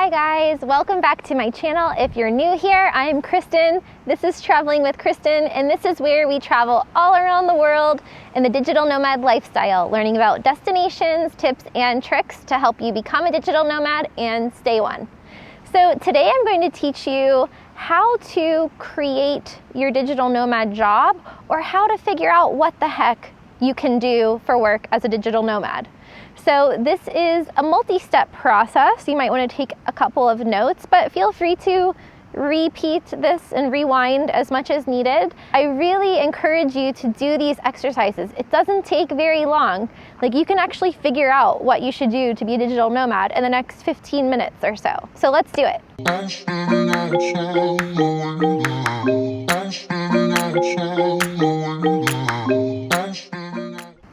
Hi guys, welcome back to my channel. If you're new here, I am Kristin. This is Traveling with Kristin, and this is where we travel all around the world in the digital nomad lifestyle, learning about destinations, tips, and tricks to help you become a digital nomad and stay one. So today I'm going to teach you how to create your digital nomad job, or how to figure out what the heck you can do for work as a digital nomad. So this is a multi-step process. You might want to take a couple of notes, but feel free to repeat this and rewind as much as needed. I really encourage you to do these exercises. It doesn't take very long. Like, you can actually figure out what you should do to be a digital nomad in the next 15 minutes or so. So let's do it.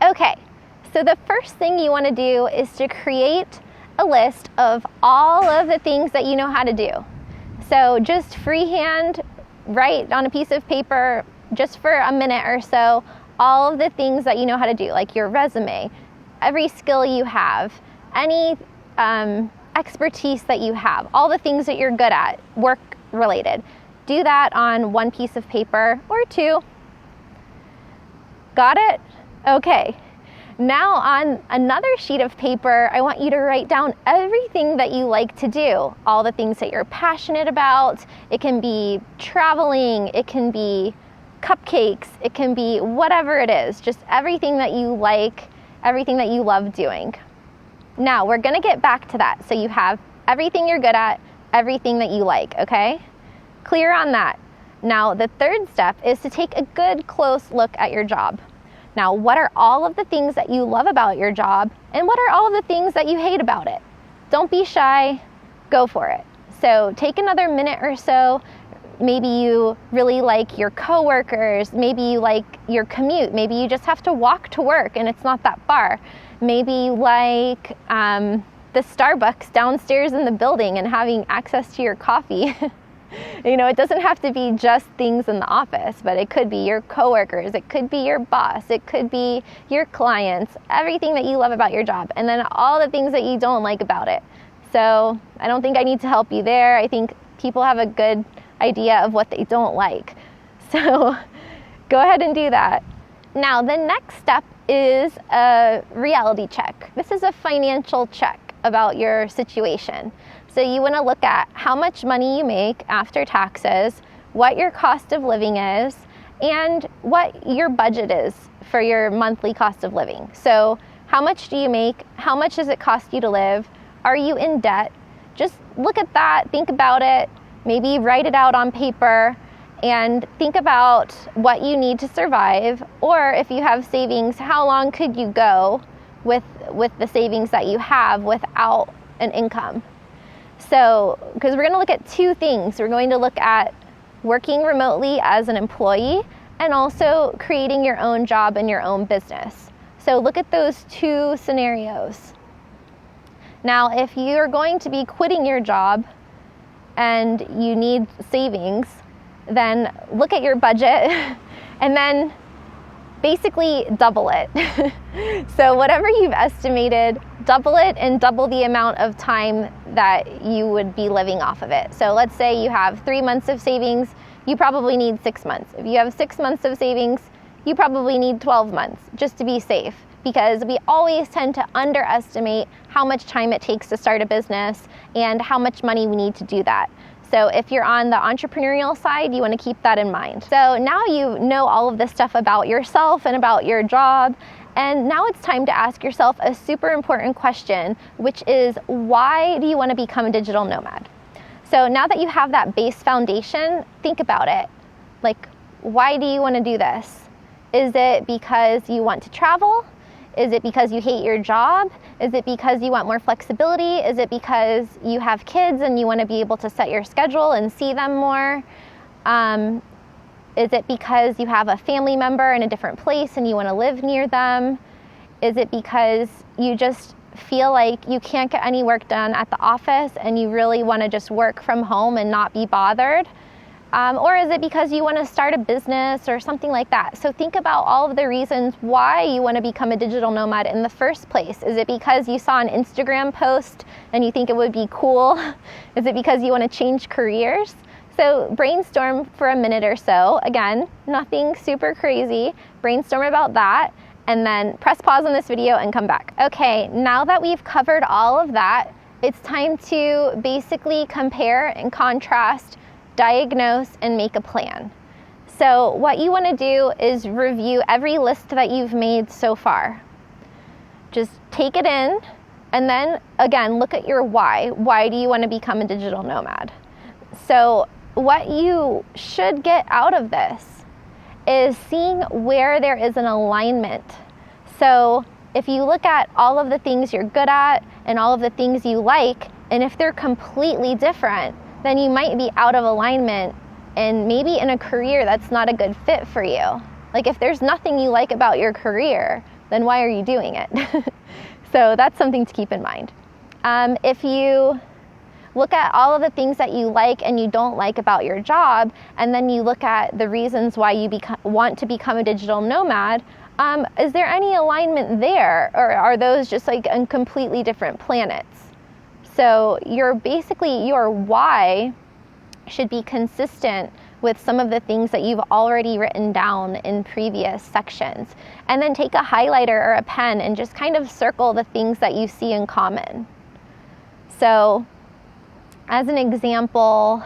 Okay. So the first thing you want to do is to create a list of all of the things that you know how to do. So just freehand, write on a piece of paper, just for a minute or so, all of the things that you know how to do, like your resume, every skill you have, any expertise that you have, all the things that you're good at, work related. Do that on one piece of paper or two. Got it? Okay. Now on another sheet of paper, I want you to write down everything that you like to do, all the things that you're passionate about. It can be traveling, it can be cupcakes, it can be whatever it is, just everything that you like, everything that you love doing. Now we're gonna get back to that. So you have everything you're good at, everything that you like, okay? Clear on that. Now the third step is to take a good close look at your job. Now, what are all of the things that you love about your job, and what are all of the things that you hate about it? Don't be shy, go for it. So take another minute or so. Maybe you really like your coworkers, maybe you like your commute, maybe you just have to walk to work and it's not that far. Maybe you like the Starbucks downstairs in the building and having access to your coffee. You know, it doesn't have to be just things in the office, but it could be your coworkers, it could be your boss, it could be your clients, everything that you love about your job, and then all the things that you don't like about it. So I don't think I need to help you there. I think people have a good idea of what they don't like. So go ahead and do that. Now the next step is a reality check. This is a financial check about your situation. So you want to look at how much money you make after taxes, what your cost of living is, and what your budget is for your monthly cost of living. So how much do you make? How much does it cost you to live? Are you in debt? Just look at that, think about it, maybe write it out on paper, and think about what you need to survive. Or if you have savings, how long could you go with the savings that you have without an income? So, because we're going to look at two things. We're going to look at working remotely as an employee and also creating your own job and your own business. So look at those two scenarios. Now, if you're going to be quitting your job and you need savings, then look at your budget and then basically double it. So whatever you've estimated, double it and double the amount of time that you would be living off of it. So let's say you have 3 months of savings, you probably need 6 months. If you have 6 months of savings, you probably need 12 months just to be safe, because we always tend to underestimate how much time it takes to start a business and how much money we need to do that. So if you're on the entrepreneurial side, you want to keep that in mind. So now you know all of this stuff about yourself and about your job, and now it's time to ask yourself a super important question, which is, why do you want to become a digital nomad? So now that you have that base foundation, think about it. Like, why do you want to do this? Is it because you want to travel? Is it because you hate your job? Is it because you want more flexibility? Is it because you have kids and you want to be able to set your schedule and see them more? Is it because you have a family member in a different place and you want to live near them? Is it because you just feel like you can't get any work done at the office and you really want to just work from home and not be bothered? Or is it because you want to start a business or something like that? So think about all of the reasons why you want to become a digital nomad in the first place. Is it because you saw an Instagram post and you think it would be cool? Is it because you want to change careers? So brainstorm for a minute or so. Again, nothing super crazy. Brainstorm about that and then press pause on this video and come back. Okay, now that we've covered all of that, it's time to basically compare and contrast, diagnose, and make a plan. So what you want to do is review every list that you've made so far. Just take it in and then again, look at your why. Why do you want to become a digital nomad? So what you should get out of this is seeing where there is an alignment. So if you look at all of the things you're good at and all of the things you like, and if they're completely different, then you might be out of alignment and maybe in a career that's not a good fit for you. Like if there's nothing you like about your career, then why are you doing it? So that's something to keep in mind. If you look at all of the things that you like and you don't like about your job, and then you look at the reasons why you want to become a digital nomad, is there any alignment there, or are those just like on completely different planets? So your why should be consistent with some of the things that you've already written down in previous sections. And then take a highlighter or a pen and just kind of circle the things that you see in common. So as an example,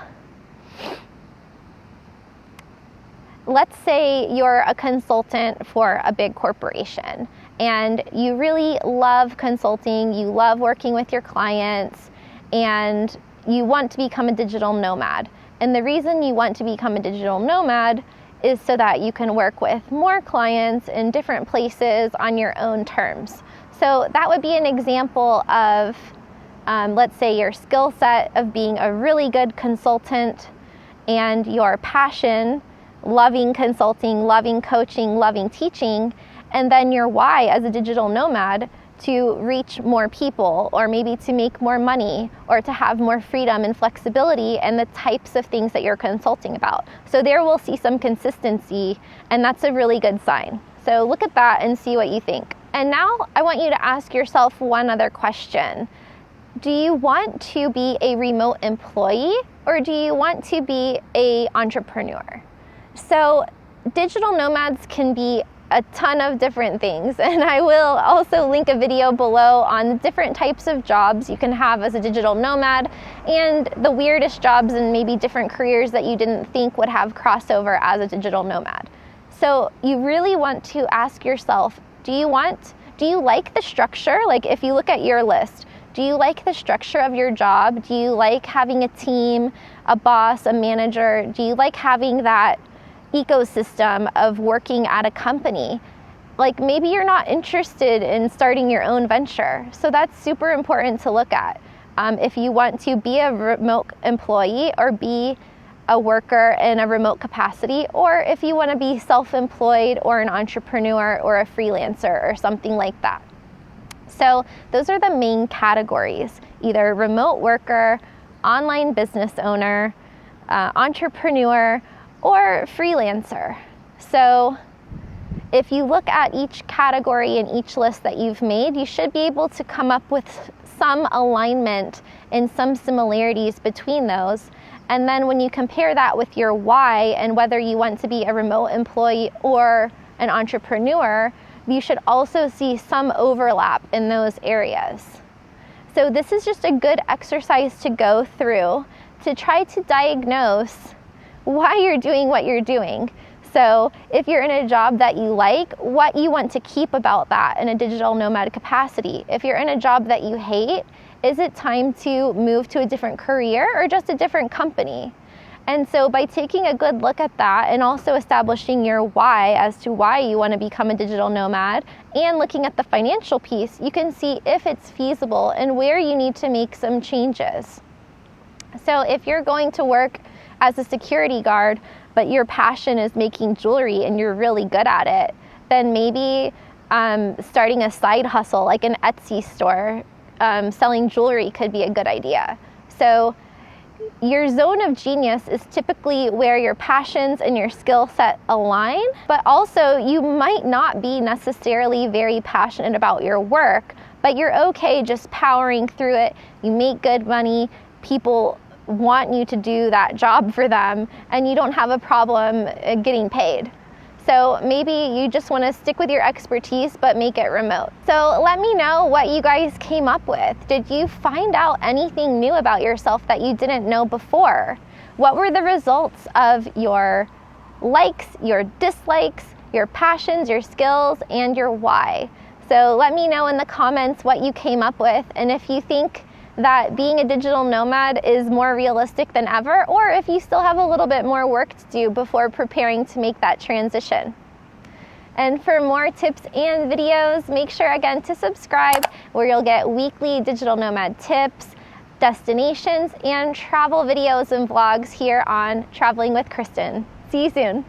let's say you're a consultant for a big corporation and you really love consulting, you love working with your clients, and you want to become a digital nomad. And the reason you want to become a digital nomad is so that you can work with more clients in different places on your own terms. So that would be an example of, let's say, your skill set of being a really good consultant and your passion, loving consulting, loving coaching, loving teaching, and then your why as a digital nomad to reach more people, or maybe to make more money, or to have more freedom and flexibility and the types of things that you're consulting about. So there we'll see some consistency, and that's a really good sign. So look at that and see what you think. And now I want you to ask yourself one other question. Do you want to be a remote employee, or do you want to be an entrepreneur? So digital nomads can be a ton of different things, and I will also link a video below on the different types of jobs you can have as a digital nomad and the weirdest jobs and maybe different careers that you didn't think would have crossover as a digital nomad. So you really want to ask yourself, do you like the structure? Like if you look at your list, do you like the structure of your job? Do you like having a team, a boss, a manager? Do you like having that ecosystem of working at a company? Like maybe you're not interested in starting your own venture. So that's super important to look at. If you want to be a remote employee or be a worker in a remote capacity, or if you want to be self-employed or an entrepreneur or a freelancer or something like that. So those are the main categories: either remote worker, online business owner, entrepreneur, or freelancer. So if you look at each category in each list that you've made, you should be able to come up with some alignment and some similarities between those. And then when you compare that with your why and whether you want to be a remote employee or an entrepreneur, you should also see some overlap in those areas. So this is just a good exercise to go through to try to diagnose why you're doing what you're doing. So if you're in a job that you like, what you want to keep about that in a digital nomad capacity. If you're in a job that you hate, is it time to move to a different career or just a different company? And so by taking a good look at that and also establishing your why as to why you want to become a digital nomad and looking at the financial piece, you can see if it's feasible and where you need to make some changes. So if you're going to work as a security guard, but your passion is making jewelry and you're really good at it, then maybe starting a side hustle like an Etsy store, selling jewelry could be a good idea. So Your zone of genius is typically where your passions and your skill set align, but also you might not be necessarily very passionate about your work, but you're okay just powering through it. You make good money, people want you to do that job for them, and you don't have a problem getting paid. So maybe you just want to stick with your expertise but make it remote. So let me know what you guys came up with. Did you find out anything new about yourself that you didn't know before? What were the results of your likes, your dislikes, your passions, your skills, and your why? So let me know in the comments what you came up with, and if you think that being a digital nomad is more realistic than ever, or if you still have a little bit more work to do before preparing to make that transition. And for more tips and videos, make sure again to subscribe, where you'll get weekly digital nomad tips, destinations, and travel videos and vlogs here on Traveling with Kristin. See you soon.